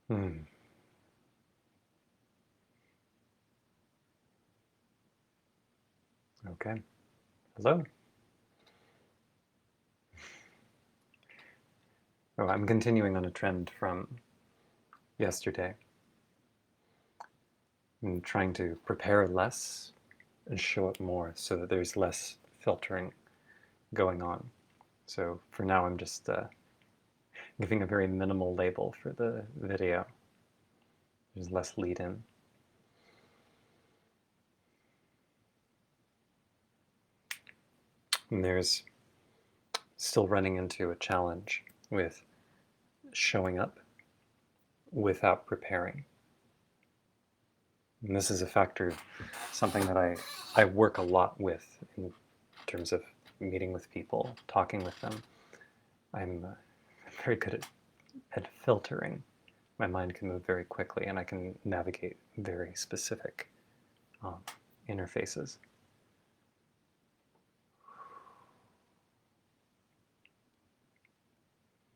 Hmm. Okay. Hello. Oh, I'm continuing on a trend from yesterday. I'm trying to prepare less and show up more so that there's less filtering going on. So for now, I'm just giving a very minimal label for the video. There's less lead in. And there's still running into a challenge with showing up without preparing. And this is a factor, something that I work a lot with in terms of meeting with people, talking with them. I'm very good at filtering. My mind can move very quickly and I can navigate very specific um, interfaces.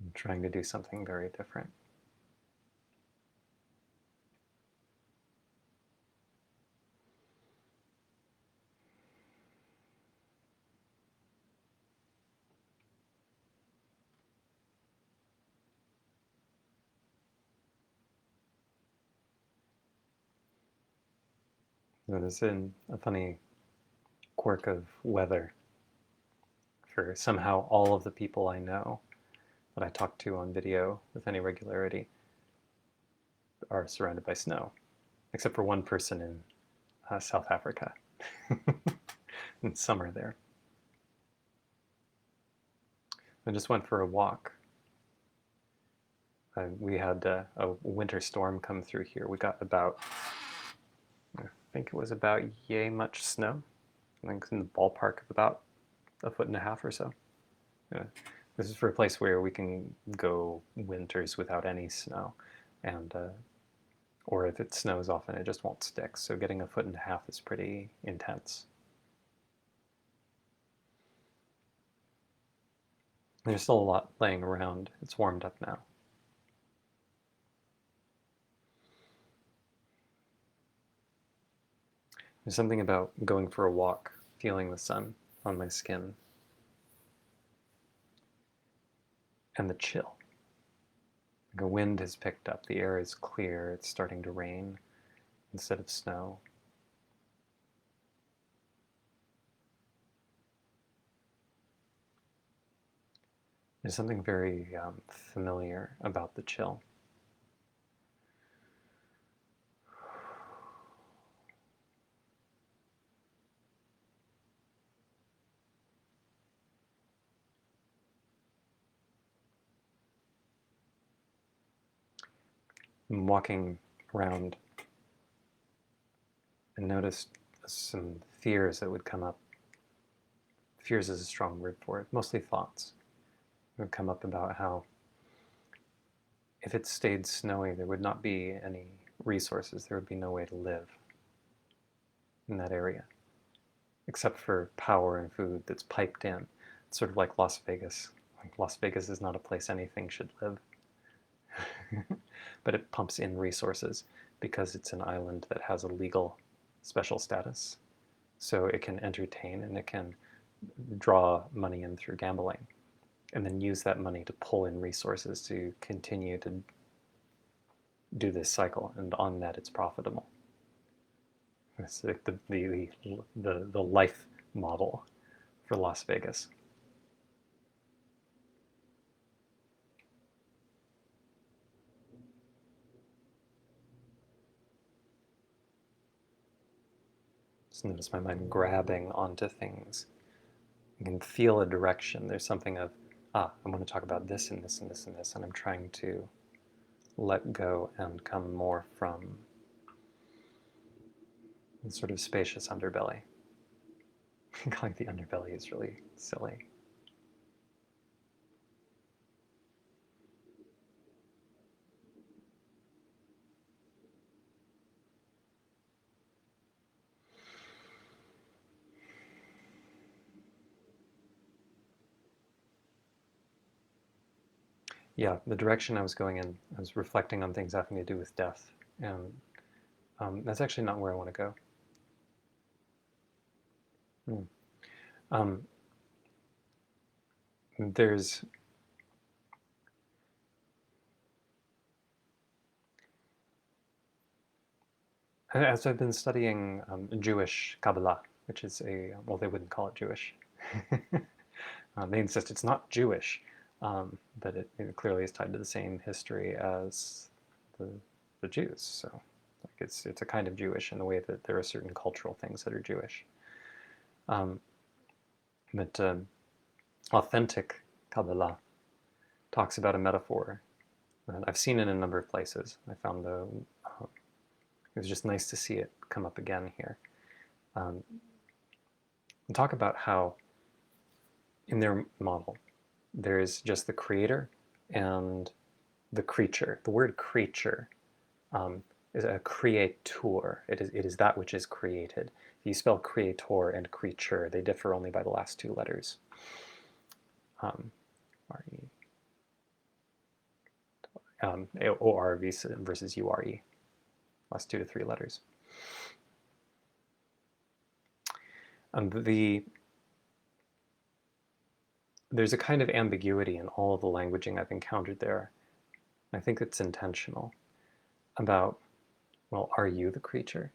I'm trying to do something very different. There's been a funny quirk of weather for somehow all of the people I know that I talk to on video with any regularity are surrounded by snow, except for one person in South Africa. It's summer there. I just went for a walk. We had a winter storm come through here. We got about, I think it was about yay much snow. I think it's in the ballpark of about 1.5 feet or so. Yeah. This is for a place where we can go winters without any snow, and or if it snows often, it just won't stick. So getting 1.5 feet is pretty intense. There's still a lot laying around. It's warmed up now. There's something about going for a walk, feeling the sun on my skin, and the chill. The wind has picked up, the air is clear, it's starting to rain instead of snow. There's something very familiar about the chill. I'm walking around and noticed some fears that would come up. Fears is a strong word for it, mostly thoughts. Would come up about how if it stayed snowy, there would not be any resources, there would be no way to live in that area, except for power and food that's piped in. It's sort of like Las Vegas. Like Las Vegas is not a place anything should live, but it pumps in resources because it's an island that has a legal special status. So it can entertain and it can draw money in through gambling and then use that money to pull in resources to continue to do this cycle, and on that it's profitable. It's like the life model for Las Vegas. Just notice my mind grabbing onto things. You can feel a direction. There's something of, I'm going to talk about this and this and this and this, and I'm trying to let go and come more from a sort of spacious underbelly. Calling the underbelly is really silly. yeah, the direction I was going in, I was reflecting on things having to do with death, and that's actually not where I want to go. Um, there's as I've been studying Jewish Kabbalah, which is well, they wouldn't call it Jewish. They insist it's not Jewish, but it clearly is tied to the same history as the Jews. So like it's a kind of Jewish in the way that there are certain cultural things that are Jewish. But authentic Kabbalah talks about a metaphor, and I've seen it in a number of places. I found it was just nice to see it come up again here. And talk about how in their model there's just the creator and the creature. The word creature is a creator. It is that which is created. If you spell creator and creature, they differ only by the last two letters. R-E. O-R-V versus U-R-E. Last 2 to 3 letters. There's a kind of ambiguity in all of the languaging I've encountered there. I think it's intentional about, well, are you the creature?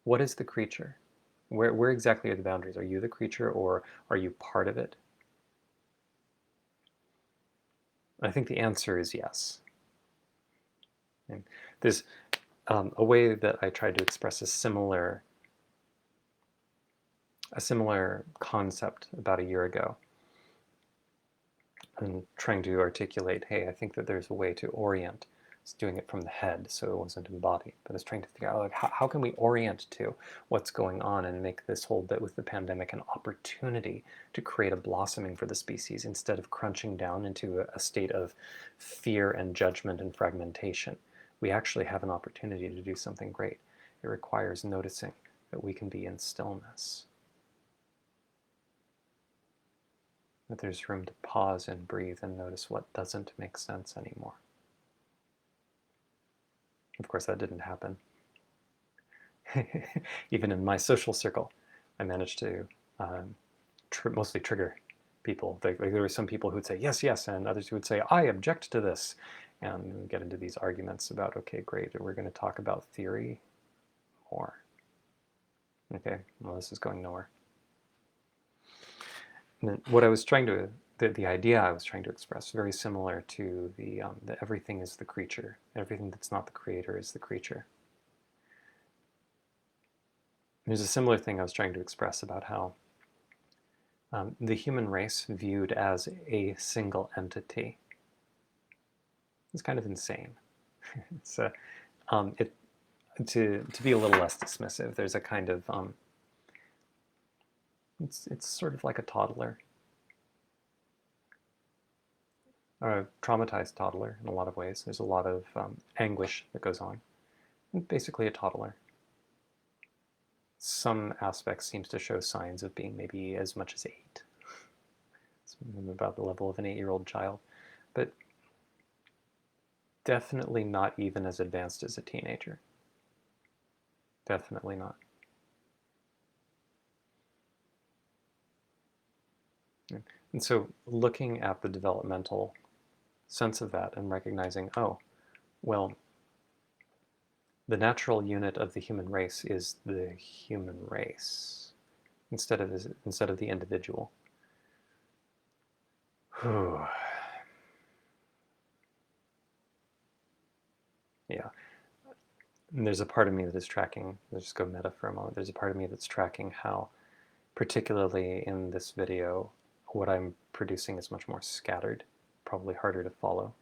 What is the creature? Where exactly are the boundaries? Are you the creature, or are you part of it? I think the answer is yes. And there's a way that I tried to express a similar concept about a year ago, and trying to articulate, hey, I think that there's a way to orient. It's doing it from the head, so it wasn't embodied, but it's trying to figure out, like, how can we orient to what's going on and make this whole bit with the pandemic an opportunity to create a blossoming for the species instead of crunching down into a state of fear and judgment and fragmentation. We actually have an opportunity to do something great. It requires noticing that we can be in stillness, that there's room to pause and breathe and notice what doesn't make sense anymore. Of course, that didn't happen. Even in my social circle, I managed to mostly trigger people. There were some people who would say, yes, yes, and others who would say, I object to this. And we get into these arguments about, okay, great, we're going to talk about theory more. Okay, well, this is going nowhere. And then what I was trying to, the idea I was trying to express, very similar to the everything is the creature. Everything that's not the creator is the creature. There's a similar thing I was trying to express about how the human race viewed as a single entity is kind of insane. It's to be a little less dismissive, there's a kind of it's sort of like a toddler, or a traumatized toddler in a lot of ways. There's a lot of anguish that goes on. Basically a toddler. Some aspects seems to show signs of being maybe as much as 8. It's about the level of an 8-year-old child, but definitely not even as advanced as a teenager. Definitely not. And so looking at the developmental sense of that and recognizing, oh, well, the natural unit of the human race is the human race instead of the individual. Yeah. And there's a part of me that is tracking, let's just go meta for a moment, there's a part of me that's tracking how, particularly in this video, what I'm producing is much more scattered, probably harder to follow.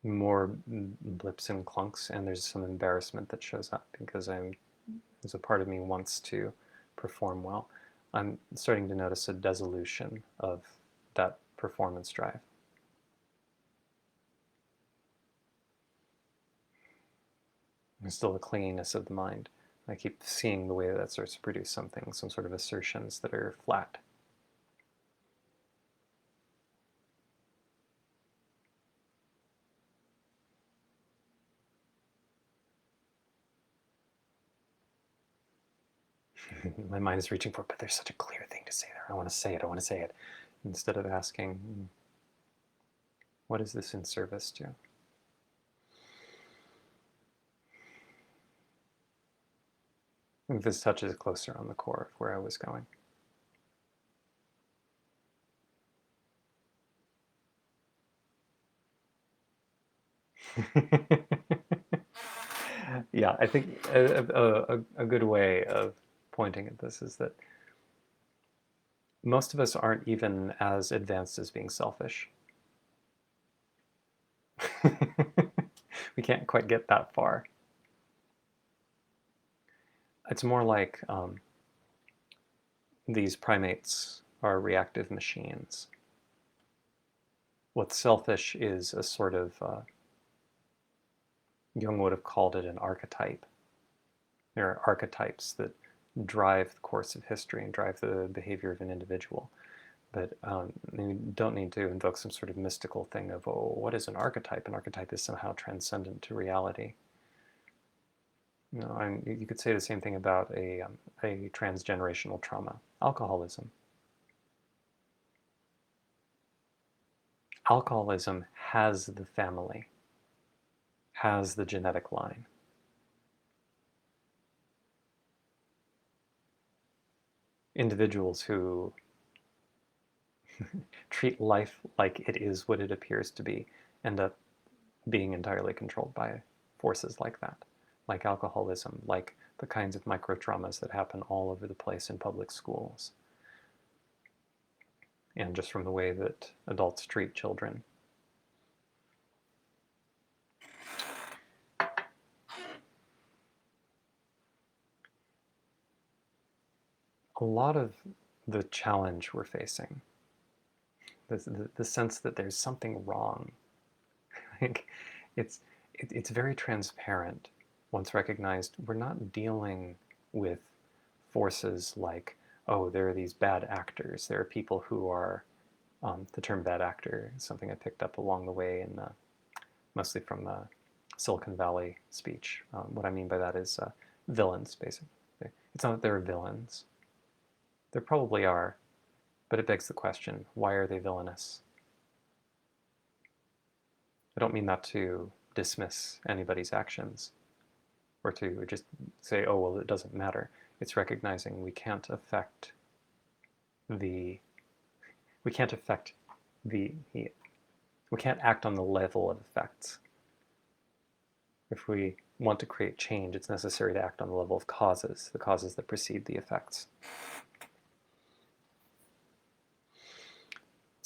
More blips and clunks, and there's some embarrassment that shows up because there's a part of me wants to perform well. I'm starting to notice a dissolution of that performance drive. There's still the clinginess of the mind. I keep seeing the way that starts to produce something, some sort of assertions that are flat. My mind is reaching for it, but there's such a clear thing to say there. I want to say it. I want to say it. Instead of asking, what is this in service to? I think this touches closer on the core of where I was going. Yeah, I think a good way of pointing at this is that most of us aren't even as advanced as being selfish. We can't quite get that far. It's more like these primates are reactive machines. What's selfish is a sort of, Jung would have called it an archetype. There are archetypes that drive the course of history and drive the behavior of an individual. But you don't need to invoke some sort of mystical thing of, oh, what is an archetype? An archetype is somehow transcendent to reality. You could say the same thing about a transgenerational trauma, alcoholism. Alcoholism has the family, has the genetic line. Individuals who treat life like it is what it appears to be end up being entirely controlled by forces like that, like alcoholism, like the kinds of micro-traumas that happen all over the place in public schools, and just from the way that adults treat children. A lot of the challenge we're facing, the sense that there's something wrong, like it's very transparent once recognized. We're not dealing with forces like, oh, there are these bad actors. There are people who are, the term bad actor is something I picked up along the way, and mostly from Silicon Valley speech. What I mean by that is villains, basically. It's not that there are villains. There probably are, but it begs the question, why are they villainous? I don't mean that to dismiss anybody's actions or to just say, oh, well, it doesn't matter. It's recognizing we can't affect the, we can't affect the, we can't act on the level of effects. If we want to create change, it's necessary to act on the level of causes, the causes that precede the effects.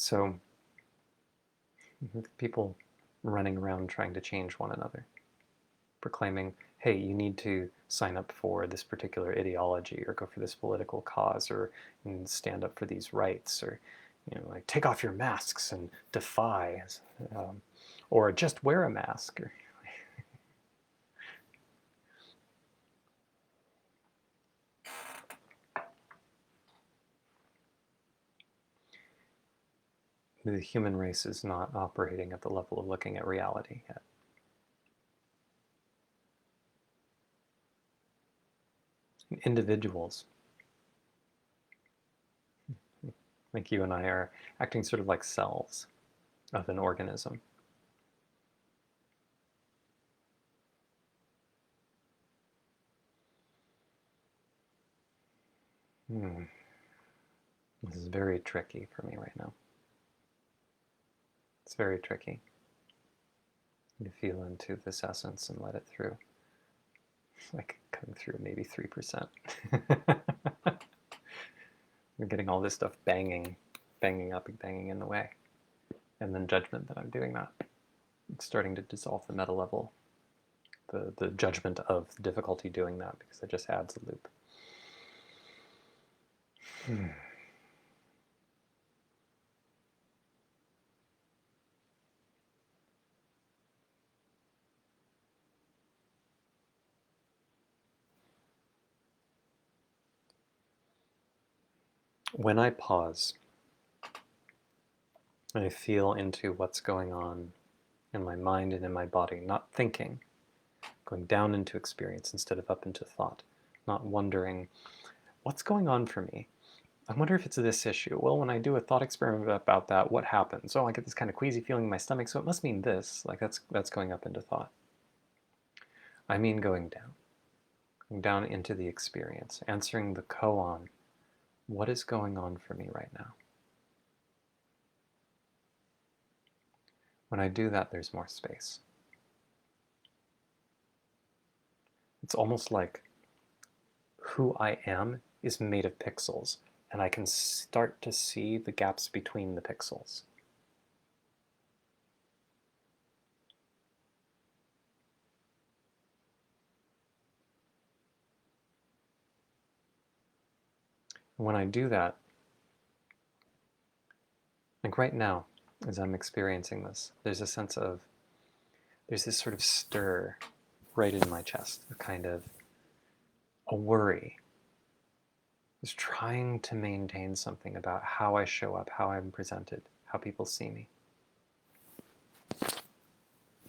So people running around trying to change one another, proclaiming, hey, you need to sign up for this particular ideology or go for this political cause or stand up for these rights, or like take off your masks and defy, or just wear a mask. The human race is not operating at the level of looking at reality yet. Individuals, like you and I, are acting sort of like cells of an organism. This is very tricky for me right now. It's very tricky to feel into this essence and let it through. It's like coming through maybe 3%. We're getting all this stuff banging up and banging in the way. And then judgment that I'm doing that. It's starting to dissolve the meta level. The judgment of difficulty doing that, because it just adds a loop. When I pause, and I feel into what's going on in my mind and in my body, not thinking, going down into experience instead of up into thought, not wondering, what's going on for me? I wonder if it's this issue. Well, when I do a thought experiment about that, what happens? Oh, I get this kind of queasy feeling in my stomach, so it must mean this. Like that's going up into thought. I mean going down into the experience, answering the koan. What is going on for me right now? When I do that, there's more space. It's almost like who I am is made of pixels, and I can start to see the gaps between the pixels. And when I do that, like right now, as I'm experiencing this, there's this sort of stir right in my chest, a kind of a worry. Is trying to maintain something about how I show up, how I'm presented, how people see me.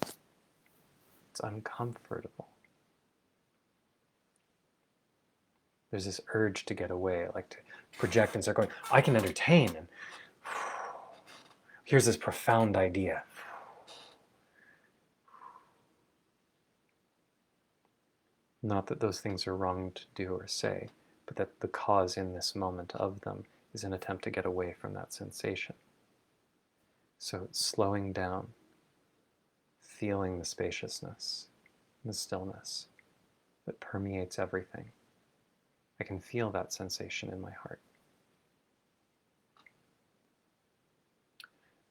It's uncomfortable. There's this urge to get away, like to project and start going, I can entertain, and here's this profound idea. Not that those things are wrong to do or say, but that the cause in this moment of them is an attempt to get away from that sensation. So slowing down, feeling the spaciousness, the stillness that permeates everything. I can feel that sensation in my heart.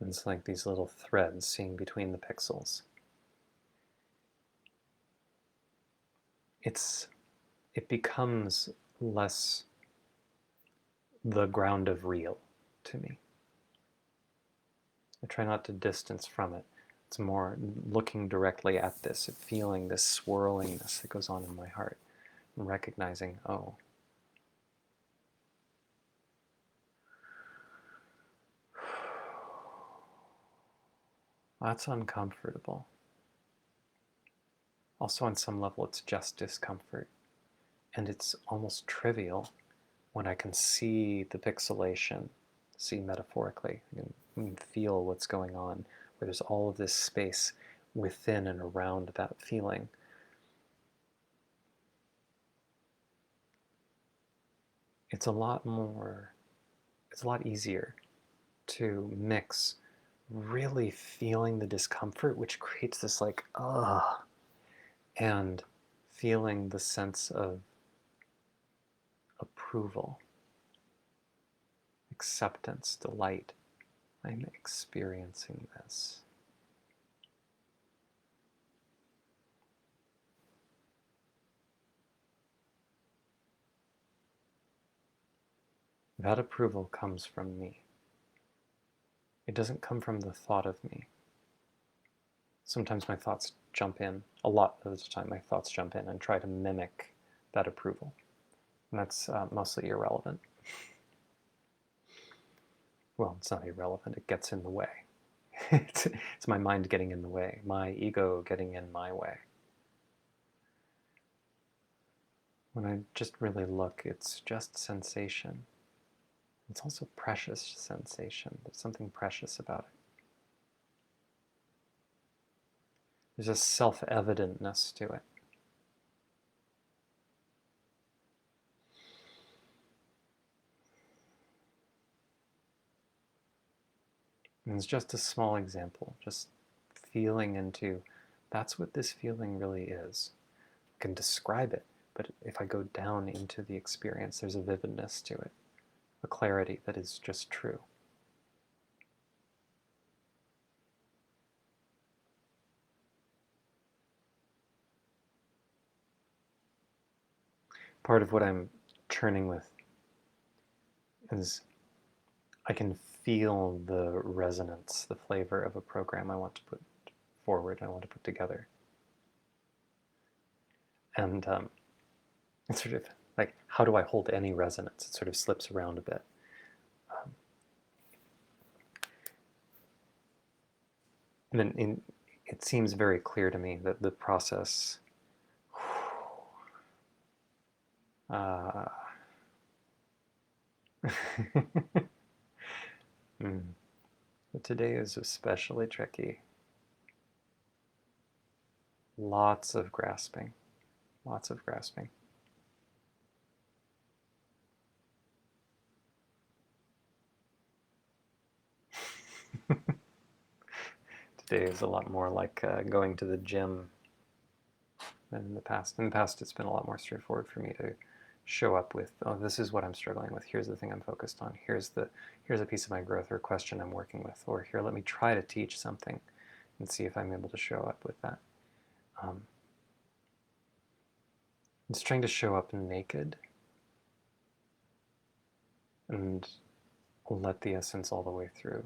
And it's like these little threads seeing between the pixels. It becomes less the ground of real to me. I try not to distance from it. It's more looking directly at this, feeling this swirlingness that goes on in my heart, and recognizing, oh, that's uncomfortable. Also, on some level, it's just discomfort. And it's almost trivial when I can see the pixelation, see metaphorically, I can feel what's going on, where there's all of this space within and around that feeling. It's a lot easier to mix really feeling the discomfort, which creates this like, ugh, and feeling the sense of approval, acceptance, delight. I'm experiencing this. That approval comes from me. It doesn't come from the thought of me. Sometimes my thoughts jump in, a lot of the time my thoughts jump in and try to mimic that approval. And that's mostly irrelevant. Well, it's not irrelevant, it gets in the way. It's my mind getting in the way, my ego getting in my way. When I just really look, it's just sensation. It's also precious sensation. There's something precious about it. There's a self-evidentness to it. And it's just a small example, just feeling into, that's what this feeling really is. I can describe it, but if I go down into the experience, there's a vividness to it, a clarity that is just true. Part of what I'm churning with is I can feel the resonance, the flavor of a program I want to put forward, I want to put together. And it's sort of like, how do I hold any resonance? It sort of slips around a bit. And then it seems very clear to me that the process But today is especially tricky. Lots of grasping. Lots of grasping. Today is a lot more like going to the gym than in the past. In the past, it's been a lot more straightforward for me to show up with, oh, this is what I'm struggling with. Here's the thing I'm focused on. Here's a piece of my growth or question I'm working with. Or here, let me try to teach something and see if I'm able to show up with that. It's trying to show up naked and let the essence all the way through.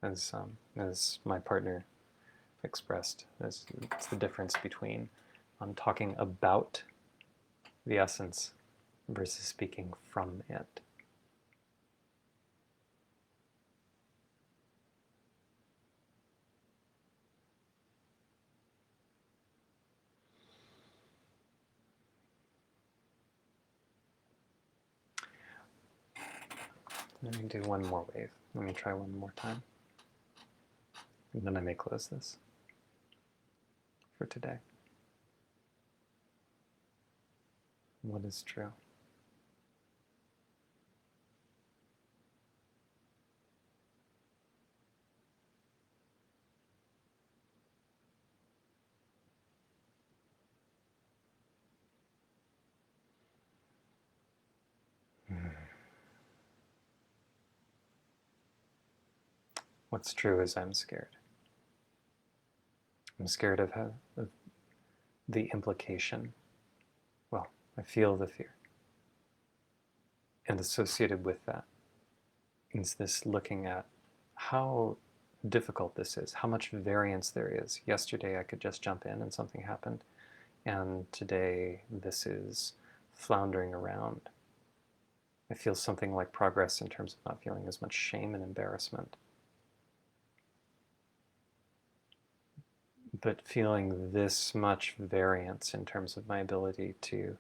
As my partner expressed, it's the difference between talking about the essence versus speaking from it. Let me do one more wave. Let me try one more time. And then I may close this for today. What is true? What's true is I'm scared. I'm scared of the implication. Well, I feel the fear. And associated with that is this looking at how difficult this is, how much variance there is. Yesterday I could just jump in and something happened, and today this is floundering around. I feel something like progress in terms of not feeling as much shame and embarrassment, but feeling this much variance in terms of my ability to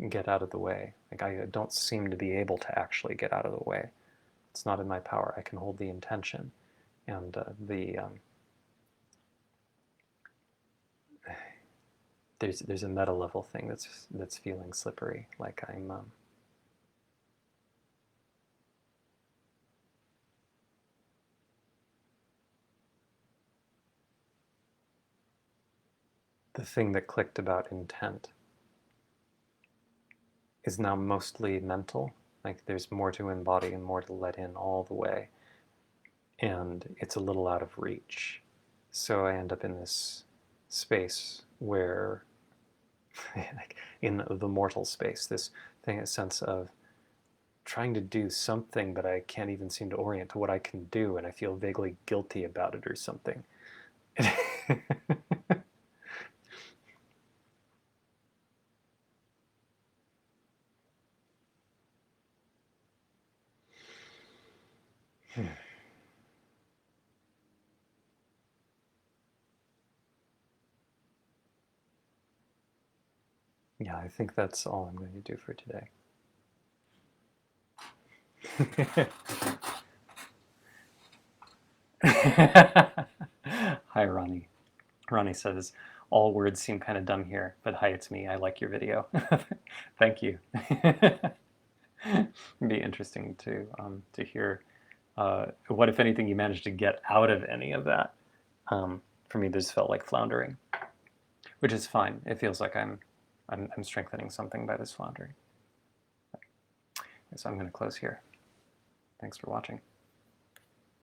get out of the way. Like I don't seem to be able to actually get out of the way. It's not in my power. I can hold the intention, and there's a meta level thing that's feeling slippery. Like I'm the thing that clicked about intent is now mostly mental. Like there's more to embody and more to let in all the way, and it's a little out of reach. So I end up in this space where, like in the mortal space, this thing, a sense of trying to do something, but I can't even seem to orient to what I can do, and I feel vaguely guilty about it or something. Yeah, I think that's all I'm going to do for today. Hi, Ronnie. Ronnie says, all words seem kind of dumb here, but hi, it's me. I like your video. Thank you. It'd be interesting to hear what, if anything, you managed to get out of any of that. For me, this felt like floundering, which is fine. It feels like I'm strengthening something by this floundering. So I'm going to close here. Thanks for watching.